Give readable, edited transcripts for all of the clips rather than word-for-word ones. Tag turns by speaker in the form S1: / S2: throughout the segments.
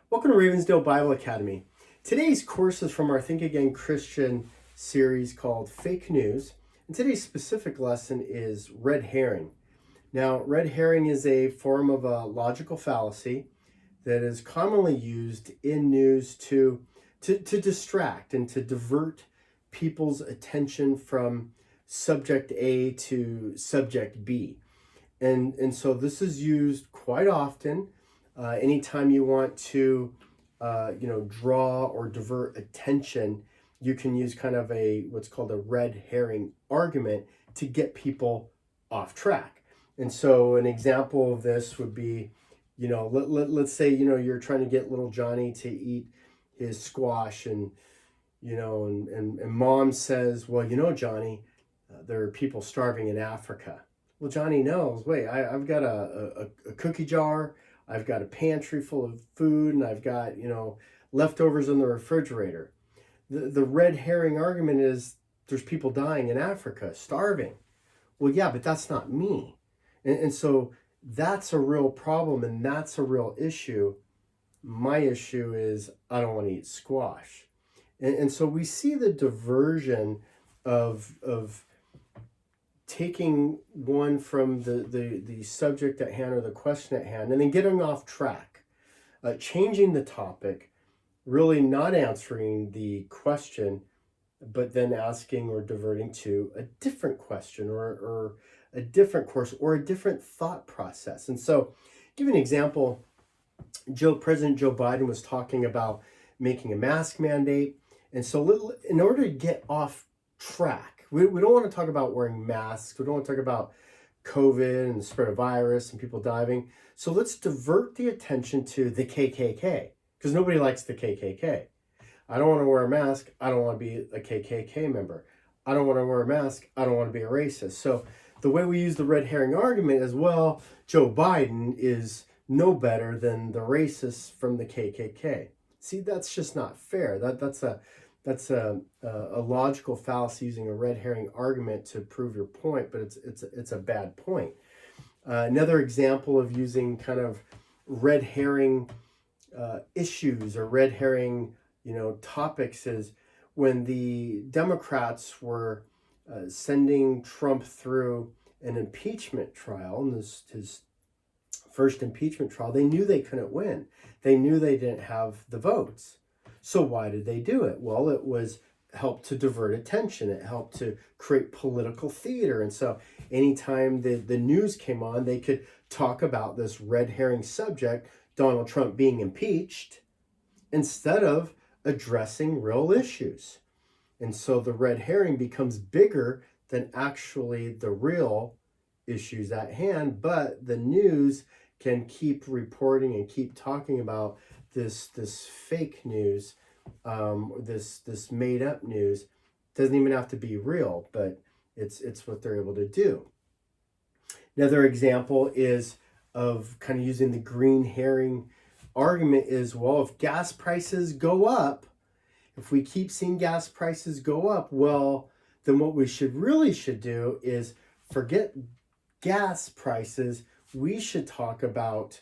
S1: Welcome to Ravensdale Bible Academy. Today's course is from our Think Again Christian series called Fake News. And today's specific lesson is red herring. Now, red herring is a form of a logical fallacy that is commonly used in news to distract and to divert people's attention from subject A to subject B. And so this is used quite often. Anytime you want to, draw or divert attention, you can use kind of what's called a red herring argument to get people off track. And so an example of this would be, let's say, you're trying to get little Johnny to eat his squash and mom says, well, Johnny, there are people starving in Africa. Well, Johnny knows, wait, I've got a cookie jar, I've got a pantry full of food, and I've got, leftovers in the refrigerator. The red herring argument is there's people dying in Africa, starving. Well, yeah, but that's not me. And so that's a real problem, and that's a real issue. My issue is I don't want to eat squash. And so we see the diversion of taking one from the subject at hand or the question at hand and then getting off track, changing the topic, really not answering the question, but then asking or diverting to a different question or a different course or a different thought process. And so, give an example. President Joe Biden was talking about making a mask mandate. And so in order to get off track, we don't want to talk about wearing masks. We don't want to talk about COVID and the spread of virus and people dying. So let's divert the attention to the KKK, because nobody likes the KKK. I don't want to wear a mask. I don't want to be a KKK member. I don't want to wear a mask. I don't want to be a racist. So the way we use the red herring argument is, well, Joe Biden is no better than the racists from the KKK. See, that's just not fair. That's a logical fallacy using a red herring argument to prove your point, but it's a bad point. Another example of using kind of red herring issues or red herring topics is when the Democrats were sending Trump through an impeachment trial, and his first impeachment trial. They knew they couldn't win. They knew they didn't have the votes. So why did they do it? Well, it was helped to divert attention. It helped to create political theater. And so anytime the news came on, they could talk about this red herring subject, Donald Trump being impeached, instead of addressing real issues. And so the red herring becomes bigger than actually the real issues at hand, but the news can keep reporting and keep talking about this fake news, this made up news. Doesn't even have to be real, but it's what they're able to do. Another example is of kind of using the green herring argument is, well, if gas prices go up, if we keep seeing gas prices go up, well, then what we should do is forget gas prices. We should talk about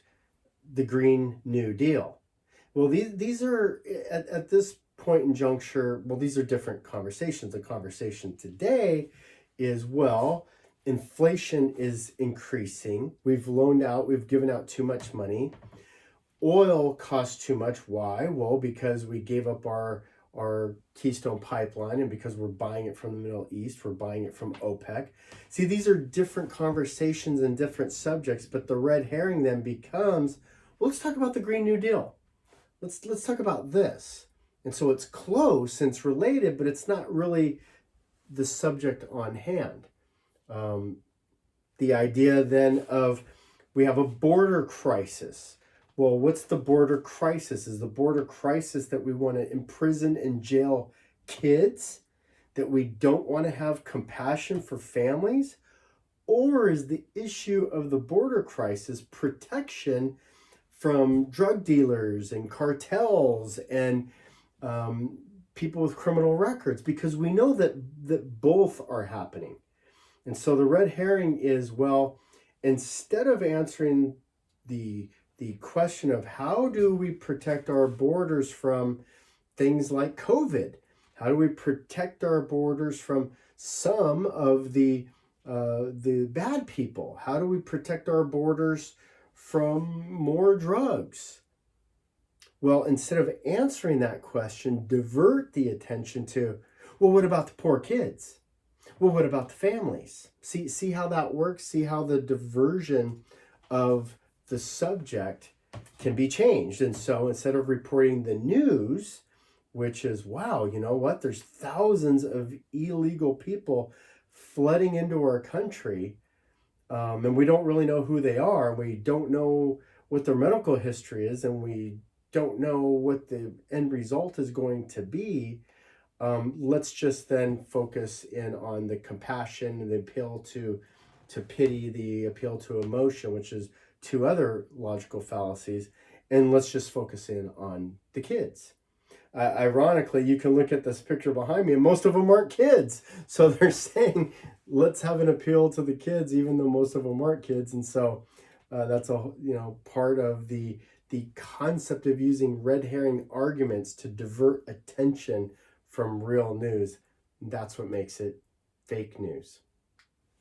S1: the Green New Deal. Well, these are, at this point in juncture, well, these are different conversations. The conversation today is, well, inflation is increasing. We've given out too much money. Oil costs too much. Why? Well, because we gave up our Keystone pipeline, and because we're buying it from the Middle East, we're buying it from OPEC. See, these are different conversations and different subjects, but the red herring then becomes, well, let's talk about the Green New Deal. Let's talk about this. And so it's close and it's related, but it's not really the subject on hand. The idea then of we have a border crisis. Well, what's the border crisis? Is the border crisis that we want to imprison and jail kids? That we don't want to have compassion for families? Or is the issue of the border crisis protection from drug dealers and cartels and people with criminal records? Because we know that both are happening. And so the red herring is, well, instead of answering the the question of how do we protect our borders from things like COVID? How do we protect our borders from some of the bad people? How do we protect our borders from more drugs? Well, instead of answering that question, divert the attention to, well, what about the poor kids? Well, what about the families? See how that works? See how the diversion of the subject can be changed. And so instead of reporting the news, which is, wow, you know what? There's thousands of illegal people flooding into our country, and we don't really know who they are. We don't know what their medical history is, and we don't know what the end result is going to be. Let's just then focus in on the compassion and the appeal to pity, the appeal to emotion, which is two other logical fallacies, and let's just focus in on the kids. Ironically, you can look at this picture behind me, and most of them aren't kids. So they're saying, let's have an appeal to the kids, even though most of them aren't kids. And so that's a part of the concept of using red herring arguments to divert attention from real news. That's what makes it fake news.